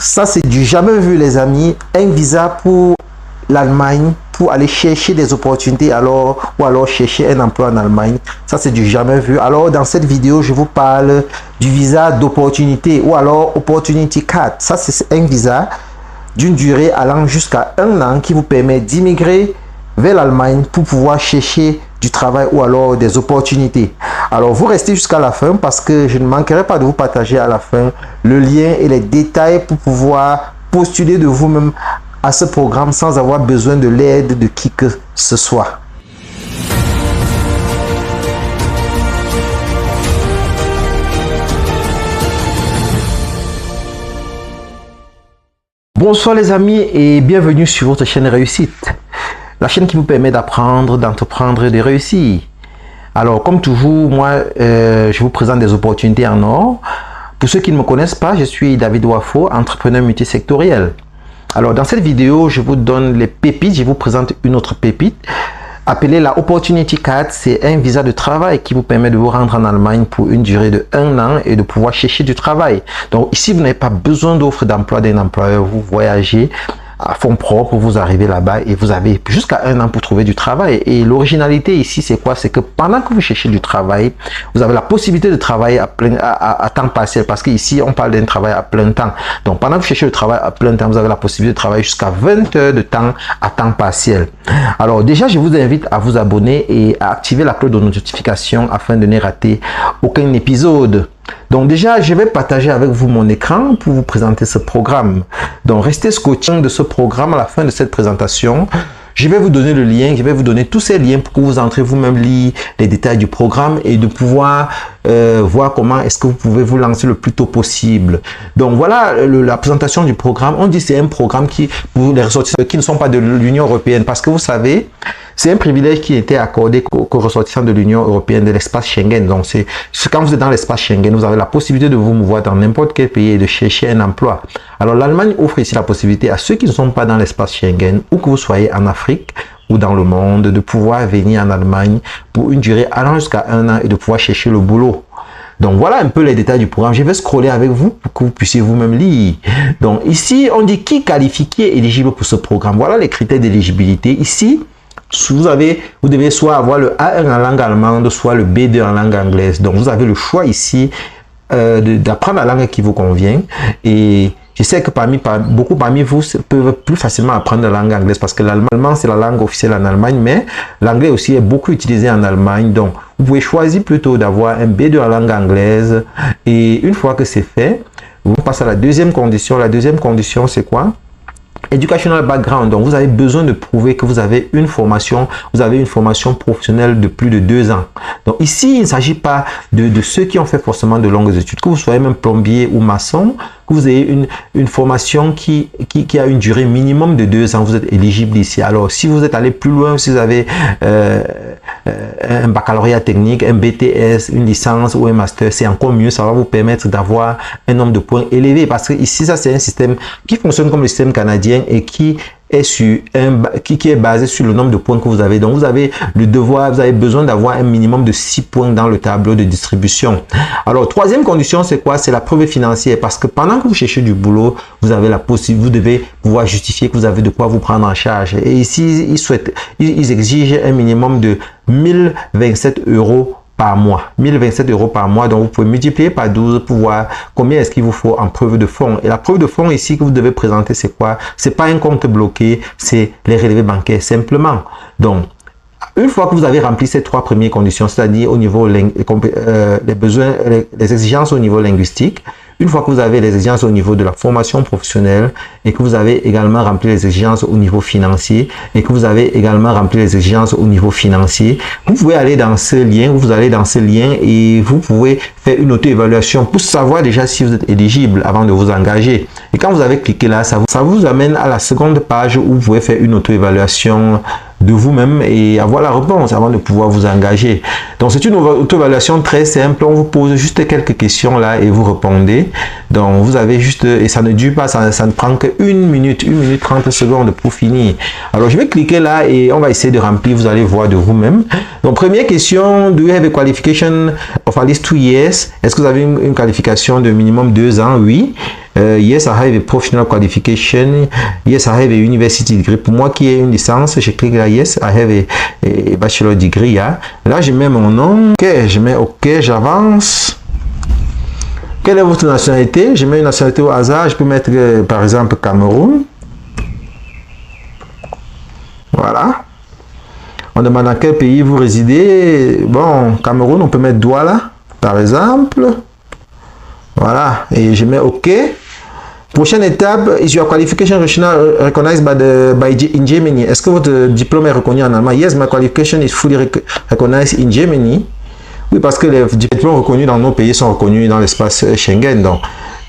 Ça, c'est du jamais vu, les amis. Un visa pour l'Allemagne, pour aller chercher des opportunités ou alors chercher un emploi en Allemagne. Ça, c'est du jamais vu. Alors, dans cette vidéo, je vous parle du visa d'opportunité ou alors Opportunity Card. Ça, c'est un visa d'une durée allant jusqu'à 1 an qui vous permet d'immigrer vers l'Allemagne pour pouvoir chercher du travail ou alors des opportunités. Alors, vous restez jusqu'à la fin parce que je ne manquerai pas de vous partager à la fin le lien et les détails pour pouvoir postuler de vous-même à ce programme sans avoir besoin de l'aide de qui que ce soit. Bonsoir les amis et bienvenue sur votre chaîne Réussite. La chaîne qui vous permet d'apprendre, d'entreprendre et de réussir. Alors comme toujours, moi je vous présente des opportunités en or. Pour ceux qui ne me connaissent pas, je suis David Wafo, entrepreneur multisectoriel. Alors dans cette vidéo, je vous donne les pépites, je vous présente une autre pépite appelée la Opportunity Card. C'est un visa de travail qui vous permet de vous rendre en Allemagne pour une durée de 1 an et de pouvoir chercher du travail. Donc ici, vous n'avez pas besoin d'offre d'emploi d'un employeur, vous voyagez à fonds propres, vous arrivez là-bas et vous avez jusqu'à 1 an pour trouver du travail. Et l'originalité ici, c'est quoi? C'est que pendant que vous cherchez du travail, vous avez la possibilité de travailler à temps partiel, parce qu'ici, on parle d'un travail à plein temps. Donc, pendant que vous cherchez le travail à plein temps, vous avez la possibilité de travailler jusqu'à 20 heures de temps à temps partiel. Alors, déjà, je vous invite à vous abonner et à activer la cloche de notification afin de ne rater aucun épisode. Donc déjà, je vais partager avec vous mon écran pour vous présenter ce programme. Donc restez scotché de ce programme à la fin de cette présentation. Je vais vous donner le lien, je vais vous donner tous ces liens pour que vous entrez vous-même lire les détails du programme et de pouvoir voir comment est-ce que vous pouvez vous lancer le plus tôt possible. Donc voilà la présentation du programme. On dit que c'est un programme qui, pour les ressortissants qui ne sont pas de l'Union européenne, parce que vous savez, c'est un privilège qui était accordé aux ressortissants de l'Union européenne, de l'espace Schengen. Donc, c'est quand vous êtes dans l'espace Schengen, vous avez la possibilité de vous mouvoir dans n'importe quel pays et de chercher un emploi. Alors, l'Allemagne offre ici la possibilité à ceux qui ne sont pas dans l'espace Schengen, ou que vous soyez en Afrique ou dans le monde, de pouvoir venir en Allemagne pour une durée allant jusqu'à 1 an et de pouvoir chercher le boulot. Donc voilà un peu les détails du programme. Je vais scroller avec vous pour que vous puissiez vous-même lire. Donc ici, on dit qui qualifie, qui est éligible pour ce programme. Voilà les critères d'éligibilité. Ici, vous devez soit avoir le A1 en langue allemande, soit le B2 en langue anglaise. Donc vous avez le choix ici d'apprendre la langue qui vous convient. Et je sais que beaucoup parmi vous peuvent plus facilement apprendre la langue anglaise parce que l'allemand c'est la langue officielle en Allemagne, mais l'anglais aussi est beaucoup utilisé en Allemagne. Donc vous pouvez choisir plutôt d'avoir un B2 en langue anglaise. Et une fois que c'est fait, vous passez à la deuxième condition. La deuxième condition, c'est quoi? Educational background. Donc vous avez besoin de prouver que vous avez une formation professionnelle de plus de 2 ans. Donc ici, il ne s'agit pas de ceux qui ont fait forcément de longues études, que vous soyez même plombier ou maçon, que vous ayez une formation qui a une durée minimum de 2 ans, vous êtes éligible ici. Alors si vous êtes allé plus loin, si vous avez un baccalauréat technique, un BTS, une licence ou un master, c'est encore mieux, ça va vous permettre d'avoir un nombre de points élevé, parce que ici, ça c'est un système qui fonctionne comme le système canadien et qui est basé sur le nombre de points que vous avez. Donc vous avez le devoir, vous avez besoin d'avoir un minimum de 6 points dans le tableau de distribution. Alors troisième condition, c'est quoi? C'est la preuve financière, parce que pendant que vous cherchez du boulot, vous avez la possibilité, vous devez pouvoir justifier que vous avez de quoi vous prendre en charge. Et ici, ils exigent un minimum de 1027 € par mois. 1027 € par mois. Donc, vous pouvez multiplier par 12 pour voir combien est-ce qu'il vous faut en preuve de fonds. Et la preuve de fonds ici que vous devez présenter, c'est quoi? C'est pas un compte bloqué, c'est les relevés bancaires simplement. Donc, une fois que vous avez rempli ces 3 premières conditions, c'est-à-dire au niveau les exigences au niveau linguistique, une fois que vous avez les exigences au niveau de la formation professionnelle et que vous avez également rempli les exigences au niveau financier vous pouvez aller dans ce lien, et vous pouvez faire une auto-évaluation pour savoir déjà si vous êtes éligible avant de vous engager. Et quand vous avez cliqué là, ça vous amène à la seconde page où vous pouvez faire une auto-évaluation de vous-même et avoir la réponse avant de pouvoir vous engager. Donc c'est une auto-évaluation très simple, on vous pose juste quelques questions là et vous répondez. Donc vous avez juste, et ça ne dure pas, ça ne prend que 1 minute 30 secondes pour finir. Alors je vais cliquer là et on va essayer de remplir, vous allez voir de vous-même. Donc première question, do you have a qualification of at least 2 years? Est-ce que vous avez une qualification de minimum 2 ans? Oui. Yes, I have a professional qualification. Yes, I have a university degree. Pour moi qui ai une licence, je clique là, yes, I have a bachelor degree. Hein. Là, je mets mon nom. Ok, je mets OK, j'avance. Quelle est votre nationalité? Je mets une nationalité au hasard. Je peux mettre, par exemple, Cameroun. Voilà. On demande dans quel pays vous résidez. Bon, Cameroun, on peut mettre Douala, par exemple. Voilà. Et je mets OK. Prochaine étape, is your qualification recognized in Germany? Est-ce que votre diplôme est reconnu en Allemagne? Yes, my qualification is fully recognized in Germany. Oui, parce que les diplômes reconnus dans nos pays sont reconnus dans l'espace Schengen. Donc,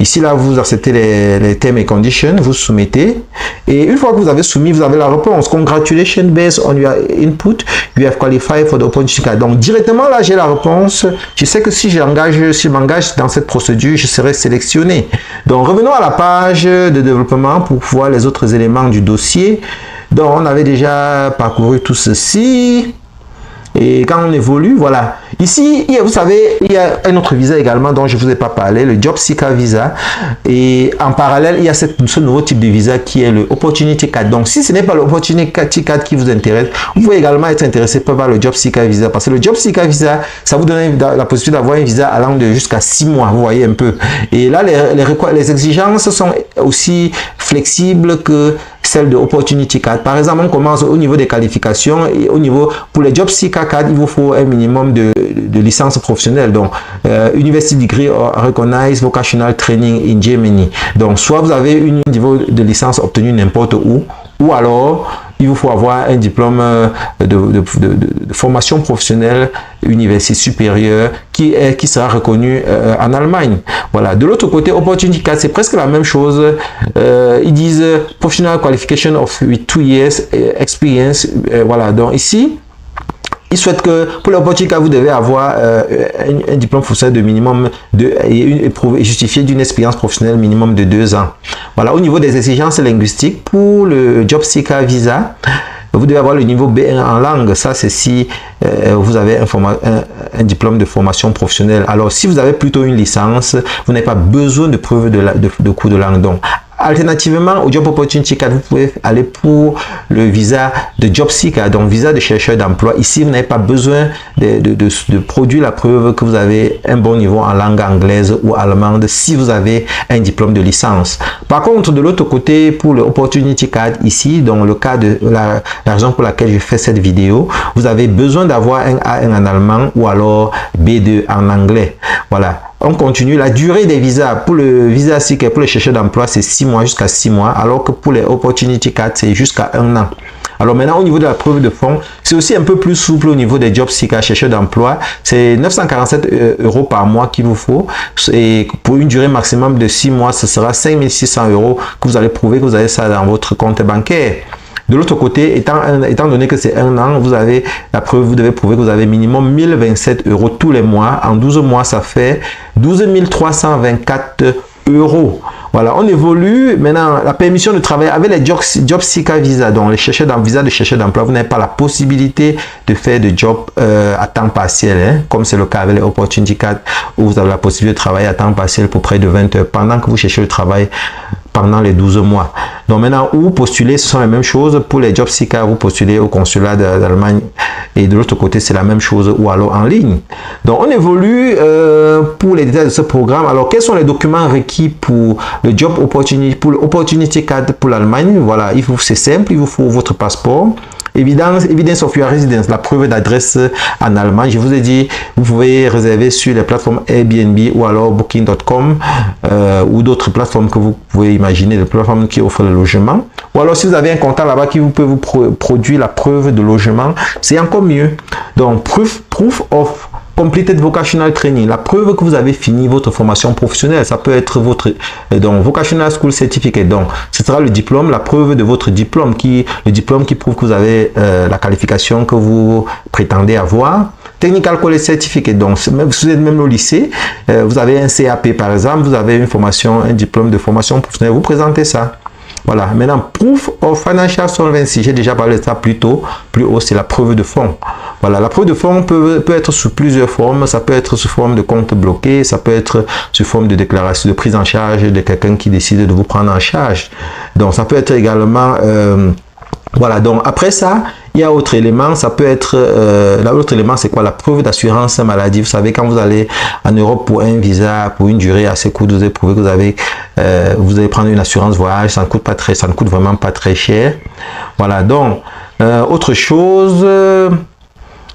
ici, là, vous acceptez les terms et conditions, vous soumettez. Et une fois que vous avez soumis, vous avez la réponse. Congratulations, based on your input, you have qualified for the opportunity card. Donc, directement, là, j'ai la réponse. Je sais que si je m'engage dans cette procédure, je serai sélectionné. Donc, revenons à la page de développement pour voir les autres éléments du dossier. Donc, on avait déjà parcouru tout ceci. Et quand on évolue, voilà. Ici, vous savez, il y a un autre visa également dont je ne vous ai pas parlé, le Job Seeker Visa. Et en parallèle, il y a ce nouveau type de visa qui est le Opportunity Card. Donc, si ce n'est pas le Opportunity Card qui vous intéresse, vous pouvez également être intéressé par le Job Seeker Visa. Parce que le Job Seeker Visa, ça vous donne la possibilité d'avoir un visa allant de jusqu'à 6 mois, vous voyez un peu. Et là, les exigences sont aussi flexibles que celle de Opportunity Card. Par exemple, on commence au niveau des qualifications et au niveau, pour les Job Seeker Card, il vous faut un minimum de licence professionnelle. Donc, University Degree or Recognized Vocational Training in Germany. Donc, soit vous avez un niveau de licence obtenu n'importe où, ou alors il vous faut avoir un diplôme de formation professionnelle université supérieure qui sera reconnu en Allemagne. Voilà. De l'autre côté, Opportunity Card, c'est presque la même chose. Ils disent Professional Qualification of with 2 years experience. Voilà. Donc ici, ils souhaitent que pour l'Opportunity Card, vous devez avoir un diplôme professionnel de minimum et justifié d'une expérience professionnelle minimum de 2 ans. Voilà, au niveau des exigences linguistiques, pour le Job Seeker Visa, vous devez avoir le niveau B1 en langue. Ça, c'est si vous avez un diplôme de formation professionnelle. Alors, si vous avez plutôt une licence, vous n'avez pas besoin de preuve de cours de langue. Donc, alternativement, au Job Opportunity Card, vous pouvez aller pour le visa de Job Seeker, donc visa de chercheur d'emploi. Ici, vous n'avez pas besoin de produire la preuve que vous avez un bon niveau en langue anglaise ou allemande si vous avez un diplôme de licence. Par contre, de l'autre côté, pour le Opportunity Card ici, dans le cas de la raison pour laquelle je fais cette vidéo, vous avez besoin d'avoir un A1 en allemand ou alors B2 en anglais. Voilà. On continue. La durée des visas pour le visa Seeker, pour les chercheurs d'emploi, c'est 6 mois jusqu'à 6 mois, alors que pour les Opportunity Card, c'est jusqu'à 1 an. Alors maintenant, au niveau de la preuve de fonds, c'est aussi un peu plus souple au niveau des Job Seeker, chercheurs d'emploi. C'est 947 € par mois qu'il vous faut. Et pour une durée maximum de 6 mois, ce sera 5600 € que vous allez prouver que vous avez ça dans votre compte bancaire. De l'autre côté, étant donné que c'est 1 an, vous avez la preuve, vous devez prouver que vous avez minimum 1027 € tous les mois. En 12 mois, ça fait 12 324 €. Voilà, on évolue. Maintenant, la permission de travailler avec les Job Seeker Visa, donc les visa de chercheur d'emploi, vous n'avez pas la possibilité de faire de job à temps partiel, hein, comme c'est le cas avec les Opportunity Card, où vous avez la possibilité de travailler à temps partiel pour près de 20 heures pendant que vous cherchez le travail pendant les 12 mois. Donc maintenant, où postuler, ce sont les mêmes choses. Pour les Job Seeker, vous postulez au consulat d'Allemagne et de l'autre côté, c'est la même chose ou alors en ligne. Donc on évolue pour les détails de ce programme. Alors, quels sont les documents requis pour le Job Opportunity, pour l'Opportunity Card pour l'Allemagne? Voilà, c'est simple, il vous faut votre passeport. Evidence of your residence, la preuve d'adresse en Allemagne. Je vous ai dit, vous pouvez réserver sur les plateformes Airbnb ou alors Booking.com ou d'autres plateformes que vous pouvez imaginer, des plateformes qui offrent le logement. Ou alors si vous avez un comptable là-bas qui peut vous produire la preuve de logement, c'est encore mieux. Donc, proof of Completed Vocational Training, la preuve que vous avez fini votre formation professionnelle. Ça peut être votre Vocational School Certificate. Donc, ce sera le diplôme, la preuve de votre diplôme, le diplôme qui prouve que vous avez la qualification que vous prétendez avoir. Technical College Certificate, donc si vous êtes même au lycée, vous avez un CAP par exemple, vous avez une formation, un diplôme de formation professionnelle, vous présentez ça. Voilà, maintenant, Proof of Financial Solvency, j'ai déjà parlé de ça plus tôt. Plus haut, c'est la preuve de fonds. Voilà, la preuve de fonds peut être sous plusieurs formes. Ça peut être sous forme de compte bloqué, ça peut être sous forme de déclaration de prise en charge de quelqu'un qui décide de vous prendre en charge. Donc, ça peut être également... voilà, donc après ça, il y a autre élément, ça peut être, l'autre élément c'est quoi? La preuve d'assurance maladie. Vous savez, quand vous allez en Europe pour un visa, pour une durée assez courte, vous avez prouvé que vous allez prendre une assurance voyage, ça ne coûte pas très, ça ne coûte vraiment pas très cher. Voilà, donc, autre chose...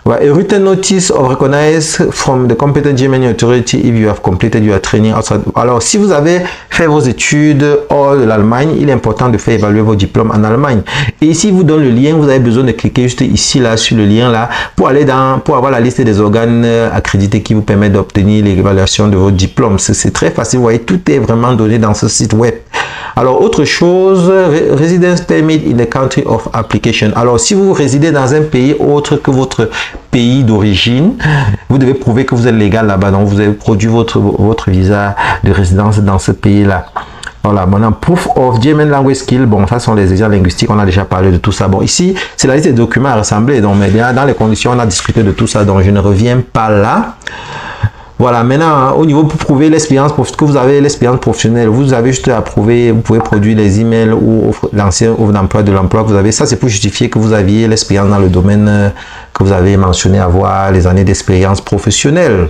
A written notice of recognize from the competent German authority if you have completed your training outside. Alors, si vous avez fait vos études hors de l'Allemagne, il est important de faire évaluer vos diplômes en Allemagne. Et ici, il vous donne le lien. Vous avez besoin de cliquer juste ici, là, sur le lien là, pour avoir la liste des organes accrédités qui vous permettent d'obtenir l'évaluation de vos diplômes. C'est très facile. Vous voyez, tout est vraiment donné dans ce site web. Alors, autre chose, residence permit in the country of application. Alors, si vous résidez dans un pays autre que votre pays d'origine, vous devez prouver que vous êtes légal là-bas. Donc, vous avez produit votre visa de résidence dans ce pays-là. Voilà, maintenant, Proof of German Language Skill. Bon, ça sont les examens linguistiques, on a déjà parlé de tout ça. Bon, ici, c'est la liste des documents à rassembler. Donc, mais bien, dans les conditions, on a discuté de tout ça. Donc, je ne reviens pas là. Voilà, maintenant, au niveau pour prouver l'expérience, que vous avez l'expérience professionnelle, vous avez juste à prouver, vous pouvez produire les emails ou l'ancien offre d'emploi de l'emploi que vous avez. Ça, c'est pour justifier que vous aviez l'expérience dans le domaine que vous avez mentionné avoir, les années d'expérience professionnelle.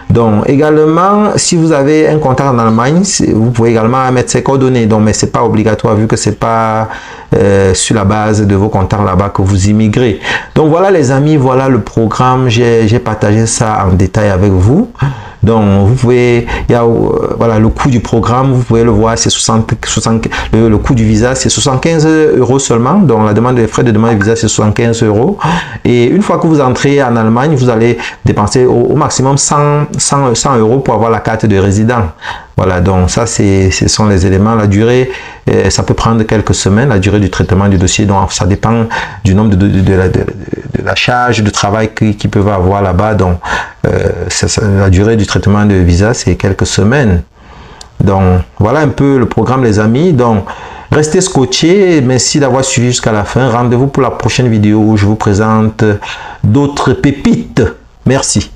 Donc, également, si vous avez un contact en Allemagne, vous pouvez également mettre ses coordonnées. Donc, mais c'est pas obligatoire vu que c'est pas sur la base de vos contacts là-bas que vous immigrez. Donc, voilà les amis, voilà le programme. J'ai partagé ça en détail avec vous. Donc, vous pouvez, il y a voilà le coût du programme, vous pouvez le voir, c'est le coût du visa, c'est 75 € seulement. Donc, les frais de demande de visa, c'est 75 €. Et une fois que vous entrez en Allemagne, vous allez dépenser au maximum 100 € pour avoir la carte de résident. Voilà, donc ça, ce sont les éléments. La durée, ça peut prendre quelques semaines, la durée du traitement du dossier. Donc, ça dépend du nombre de la charge de travail qu'ils peuvent avoir là-bas. Donc, la durée du traitement de visa, c'est quelques semaines. Donc, voilà un peu le programme, les amis. Donc, restez scotchés. Merci d'avoir suivi jusqu'à la fin. Rendez-vous pour la prochaine vidéo où je vous présente d'autres pépites. Merci.